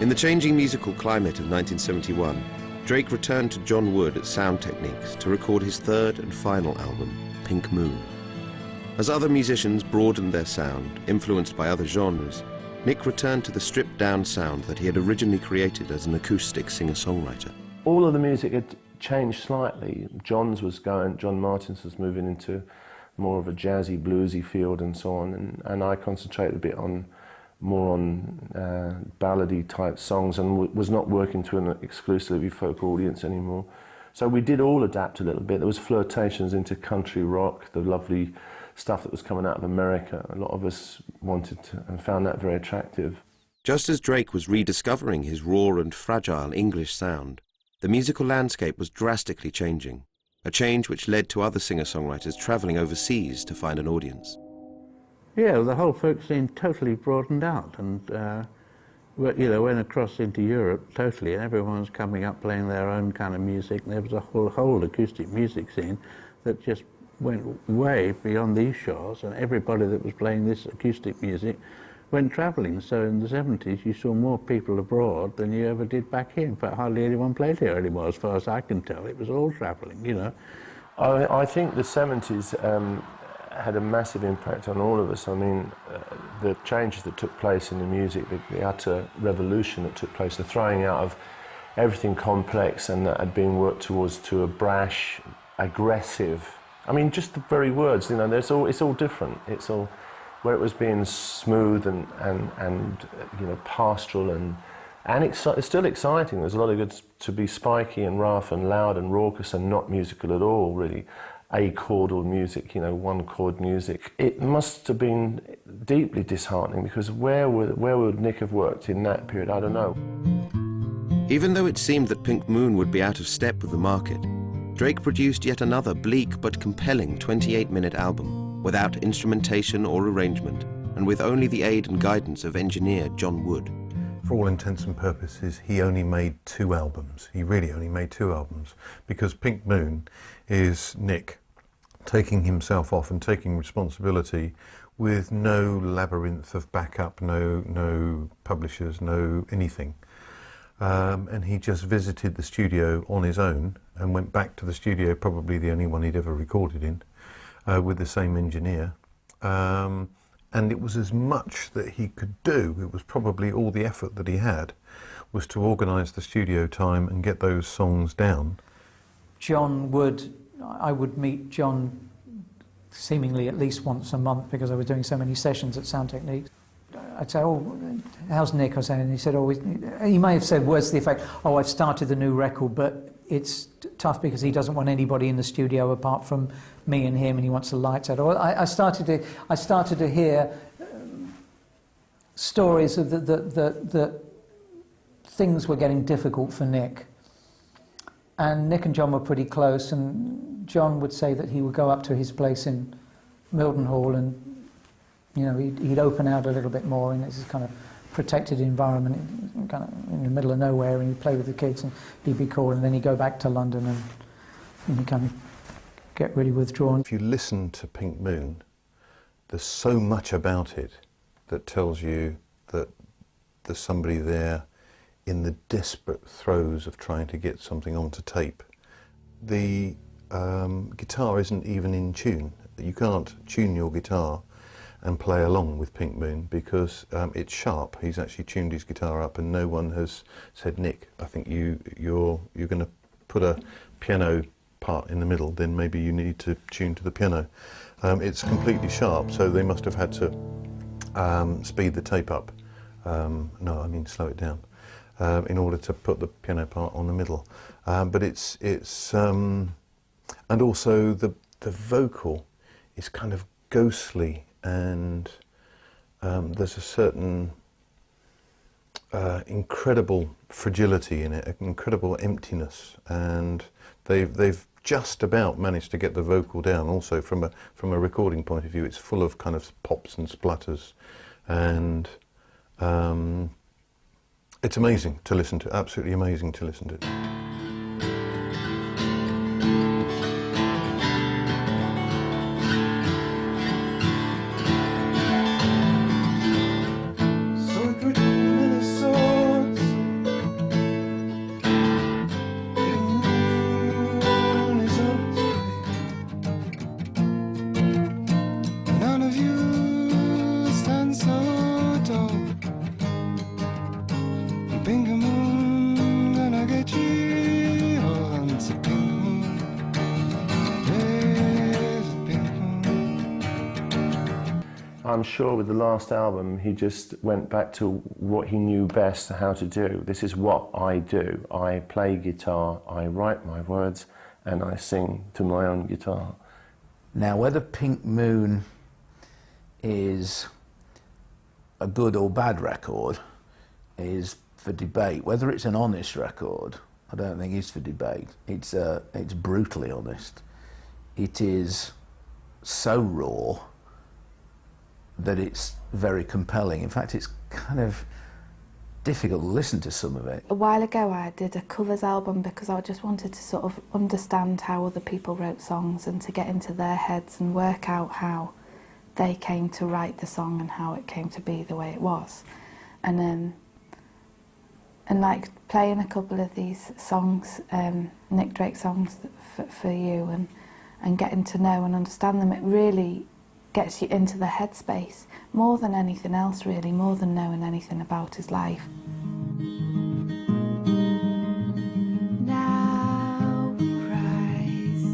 In the changing musical climate of 1971, Drake returned to John Wood at Sound Techniques to record his third and final album, Pink Moon. As other musicians broadened their sound, influenced by other genres, Nick returned to the stripped-down sound that he had originally created as an acoustic singer-songwriter. All of the music had changed slightly. John Martin's was moving into more of a jazzy, bluesy field and so on, and I concentrated a bit more on ballady type songs and was not working to an exclusively folk audience anymore. So we did all adapt a little bit. There was flirtations into country rock, the lovely stuff that was coming out of America. A lot of us wanted to and found that very attractive. Just as Drake was rediscovering his raw and fragile English sound, the musical landscape was drastically changing, a change which led to other singer-songwriters travelling overseas to find an audience. Yeah, well, the whole folk scene totally broadened out and went across into Europe totally, and everyone was coming up playing their own kind of music. And there was a whole acoustic music scene that just went way beyond these shores, and everybody that was playing this acoustic music went travelling. So in the 70s, you saw more people abroad than you ever did back here. In fact, hardly anyone played here anymore, as far as I can tell. It was all travelling, you know. I think the 70s had a massive impact on all of us. I mean, the changes that took place in the music, the utter revolution that took place, the throwing out of everything complex and that had been worked towards to a brash, aggressive. I mean, just the very words, you know, it's all different. It's all where it was being smooth and you know, pastoral and it's still exciting. There's a lot of good to be spiky and rough and loud and raucous and not musical at all, really. A-chordal music, you know, one-chord music. It must have been deeply disheartening because where would Nick have worked in that period? I don't know. Even though it seemed that Pink Moon would be out of step with the market, Drake produced yet another bleak but compelling 28-minute album without instrumentation or arrangement and with only the aid and guidance of engineer John Wood. For all intents and purposes, he only made 2 albums. He really only made 2 albums because Pink Moon is Nick taking himself off and taking responsibility with no labyrinth of backup, no publishers, no anything. And he just visited the studio on his own and went back to the studio, probably the only one he'd ever recorded in, with the same engineer. And it was as much that he could do. It was probably all the effort that he had was to organise the studio time and get those songs down. I would meet John seemingly at least once a month because I was doing so many sessions at Sound Techniques. I'd say, oh, how's Nick? I was saying, and he said, oh, he may have said words to the effect, oh, I've started the new record, but it's tough because he doesn't want anybody in the studio apart from me and him, and he wants the lights out. I started to hear stories of that things were getting difficult for Nick. And Nick and John were pretty close, and John would say that he would go up to his place in Mildenhall and, you know, he'd open out a little bit more in this kind of protected environment, kind of in the middle of nowhere, and he'd play with the kids and he'd be cool, and then he'd go back to London and he'd kind of get really withdrawn. If you listen to Pink Moon, there's so much about it that tells you that there's somebody there in the desperate throes of trying to get something onto tape. The guitar isn't even in tune. You can't tune your guitar and play along with Pink Moon because it's sharp. He's actually tuned his guitar up, and no one has said, Nick, I think you're going to put a piano part in the middle, then maybe you need to tune to the piano. It's completely sharp, so they must have had to speed the tape up. No, I mean slow it down. In order to put the piano part on the middle, but it's and also the vocal is kind of ghostly, and there's a certain incredible fragility in it, an incredible emptiness, and they've just about managed to get the vocal down. Also, from a recording point of view, it's full of kind of pops and splutters, and it's amazing to listen to, absolutely amazing to listen to. So good many swords I'm sure with the last album, he just went back to what he knew best how to do. This is what I do. I play guitar, I write my words, and I sing to my own guitar. Now, whether Pink Moon is a good or bad record is for debate. Whether it's an honest record, I don't think is for debate. It's brutally honest. It is so raw that it's very compelling. In fact, it's kind of difficult to listen to some of it. A while ago I did a covers album because I just wanted to sort of understand how other people wrote songs and to get into their heads and work out how they came to write the song and how it came to be the way it was. And like playing a couple of these songs, Nick Drake songs for you, and getting to know and understand them, it really gets you into the headspace more than anything else, really, more than knowing anything about his life. Now we rise,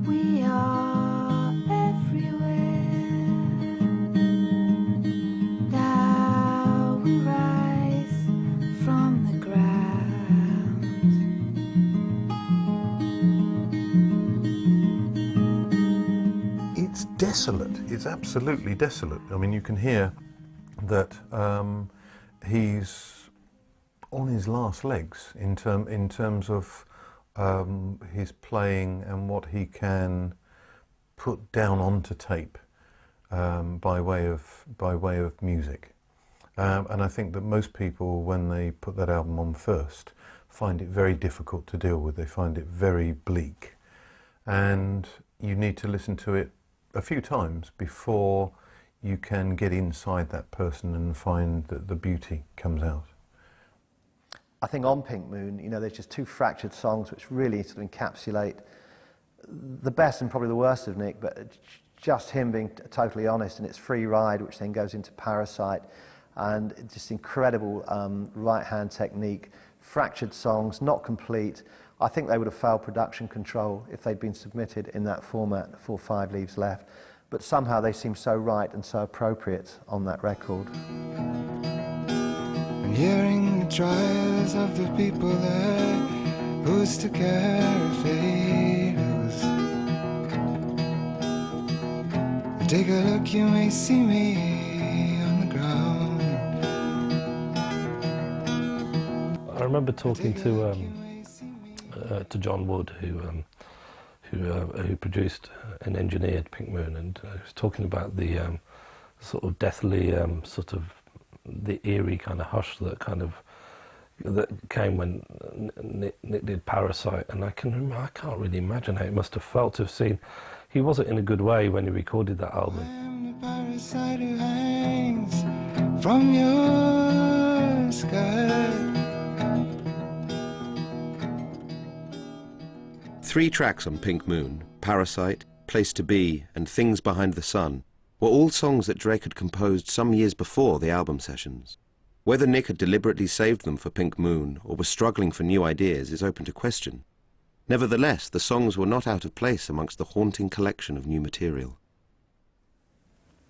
we are everywhere. Now we rise from the ground. It's desolate. It's absolutely desolate. I mean, you can hear that he's on his last legs in terms of his playing and what he can put down onto tape by way of music. And I think that most people, when they put that album on first, find it very difficult to deal with. They find it very bleak, and you need to listen to it a few times before you can get inside that person and find that the beauty comes out. I think on Pink Moon, you know, there's just two fractured songs which really sort of encapsulate the best and probably the worst of Nick, but just him being totally honest, and it's Free Ride, which then goes into Parasite, and just incredible right-hand technique, fractured songs, not complete. I think they would have failed production control if they'd been submitted in that format, 4 or 5 leaves left. But somehow they seem so right and so appropriate on that record. And hearing the trials of the people there, who's to care if they lose? Take a look, you may see me on the ground. I remember talking to John Wood, who produced and engineered Pink Moon, and he was talking about the sort of deathly, sort of the eerie kind of hush that came when Nick did Parasite, and I can't really imagine how it must have felt to have seen. He wasn't in a good way when he recorded that album. I am the parasite who hangs from your skirt. 3 tracks on Pink Moon, Parasite, Place to Be and Things Behind the Sun, were all songs that Drake had composed some years before the album sessions. Whether Nick had deliberately saved them for Pink Moon or was struggling for new ideas is open to question. Nevertheless, the songs were not out of place amongst the haunting collection of new material.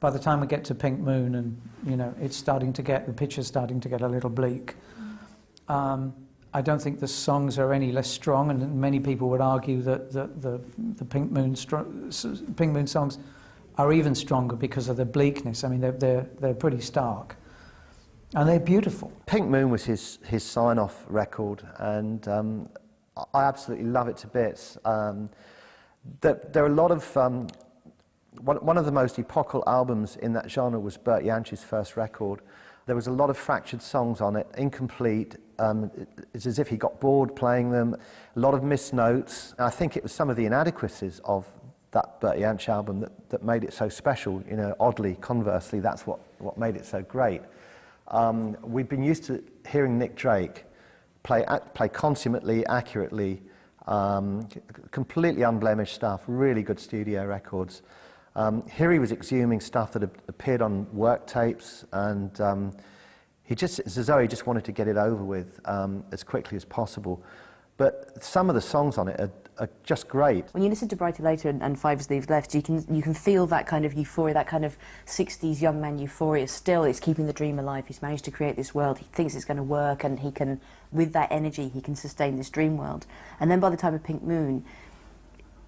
By the time we get to Pink Moon and, you know, the picture's starting to get a little bleak, I don't think the songs are any less strong, and many people would argue that the Pink Moon songs are even stronger because of the bleakness. I mean, they're pretty stark, and they're beautiful. Pink Moon was his sign-off record, and I absolutely love it to bits. There are a lot of one of the most epochal albums in that genre was Bert Jansch's first record. There was a lot of fractured songs on it, incomplete. It's as if he got bored playing them. A lot of missed notes. I think it was some of the inadequacies of that Bert Jansch album that made it so special. You know, oddly, conversely, that's what made it so great. We've been used to hearing Nick Drake play consummately, accurately, completely unblemished stuff, really good studio records. Here he was exhuming stuff that had appeared on work tapes, and it's as though he just wanted to get it over with as quickly as possible. But some of the songs on it are just great. When you listen to Bryter Later and Five Leaves Left, you can feel that kind of euphoria, that kind of 60s young man euphoria. Still, it's keeping the dream alive. He's managed to create this world. He thinks it's going to work, and he can, with that energy, he can sustain this dream world. And then by the time of Pink Moon,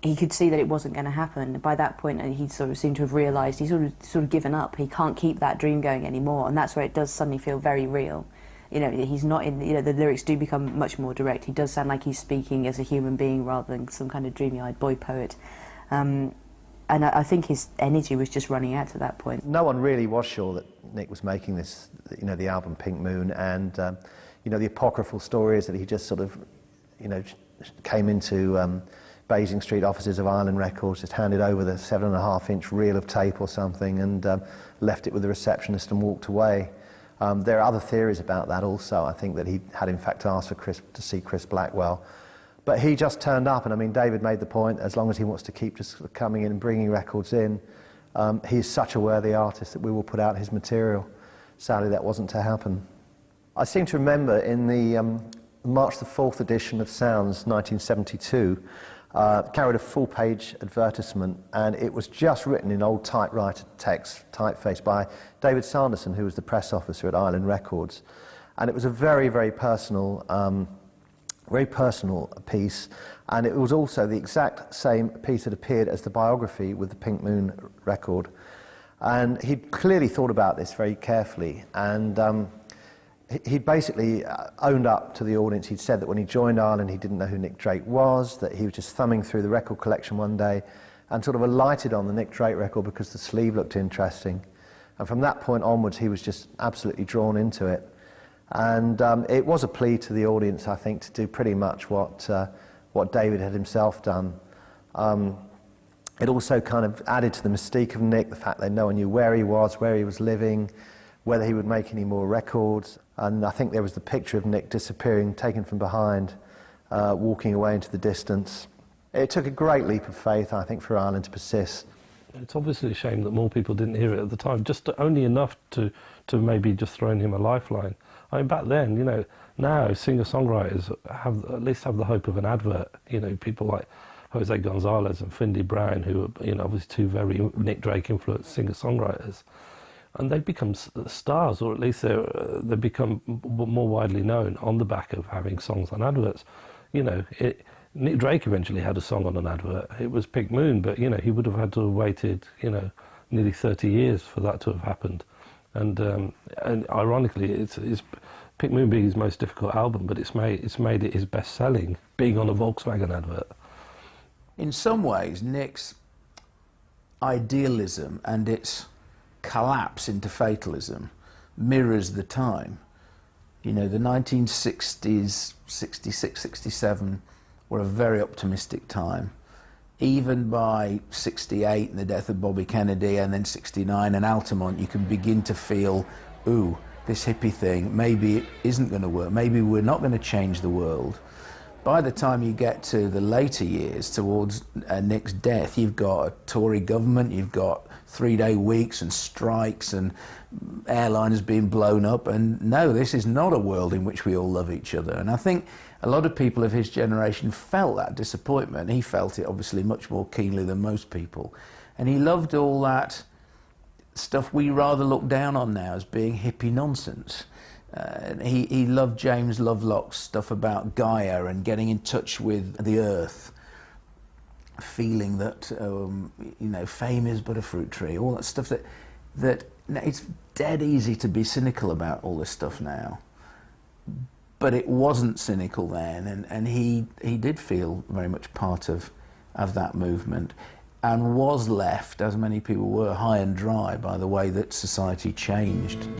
he could see that it wasn't going to happen. By that point, he sort of seemed to have realised he's sort of given up. He can't keep that dream going anymore, and that's where it does suddenly feel very real. You know, he's not in, you know, the lyrics do become much more direct. He does sound like he's speaking as a human being rather than some kind of dreamy-eyed boy poet. And I think his energy was just running out at that point. No one really was sure that Nick was making this, you know, the album Pink Moon, and, you know, the apocryphal story is that he just sort of, you know, came into Basing Street offices of Island Records, just handed over the 7.5-inch reel of tape or something, and left it with the receptionist and walked away. There are other theories about that also. I think that he had in fact asked for to see Chris Blackwell. But he just turned up, and I mean, David made the point, as long as he wants to keep just coming in and bringing records in, he's such a worthy artist that we will put out his material. Sadly, that wasn't to happen. I seem to remember in the March the 4th edition of Sounds, 1972, carried a full-page advertisement, and it was just written in old typewriter text, typeface, by David Sanderson, who was the press officer at Island Records. And it was a very, very personal piece, and it was also the exact same piece that appeared as the biography with the Pink Moon record. And he'd clearly thought about this very carefully, and he basically owned up to the audience. He'd said that when he joined Ireland, he didn't know who Nick Drake was, that he was just thumbing through the record collection one day and sort of alighted on the Nick Drake record because the sleeve looked interesting. And from that point onwards, he was just absolutely drawn into it. And it was a plea to the audience, I think, to do pretty much what David had himself done. It also kind of added to the mystique of Nick, the fact that no one knew where he was living, whether he would make any more records. And I think there was the picture of Nick disappearing, taken from behind, walking away into the distance. It took a great leap of faith, I think, for Ireland to persist. It's obviously a shame that more people didn't hear it at the time, just only enough to maybe just thrown him a lifeline. I mean, back then, you know, now singer-songwriters at least have the hope of an advert. You know, people like Jose Gonzalez and Finley Brown, who are, you know, obviously two very Nick Drake-influenced singer-songwriters. And they've become stars, or at least they've become more widely known on the back of having songs on adverts. You know, Nick Drake eventually had a song on an advert. It was Pink Moon, but, you know, he would have had to have waited, you know, nearly 30 years for that to have happened. And ironically, it's Pink Moon being his most difficult album, but it's made it his best-selling, being on a Volkswagen advert. In some ways, Nick's idealism and its collapse into fatalism mirrors the time. You know, the 1960s, 66, 67 were a very optimistic time. Even by 68 and the death of Bobby Kennedy, and then 69 and Altamont, you can begin to feel, ooh, this hippie thing, maybe it isn't going to work, maybe we're not going to change the world. By the time you get to the later years, towards Nick's death, you've got a Tory government, you've got 3-day weeks and strikes and airliners being blown up, and no, this is not a world in which we all love each other. And I think a lot of people of his generation felt that disappointment. He felt it obviously much more keenly than most people. And he loved all that stuff we rather look down on now as being hippie nonsense. He loved James Lovelock's stuff about Gaia and getting in touch with the earth, feeling that you know, fame is but a fruit tree, all that stuff that it's dead easy to be cynical about all this stuff now. But it wasn't cynical then, and he did feel very much part of that movement, and was left, as many people were, high and dry by the way that society changed.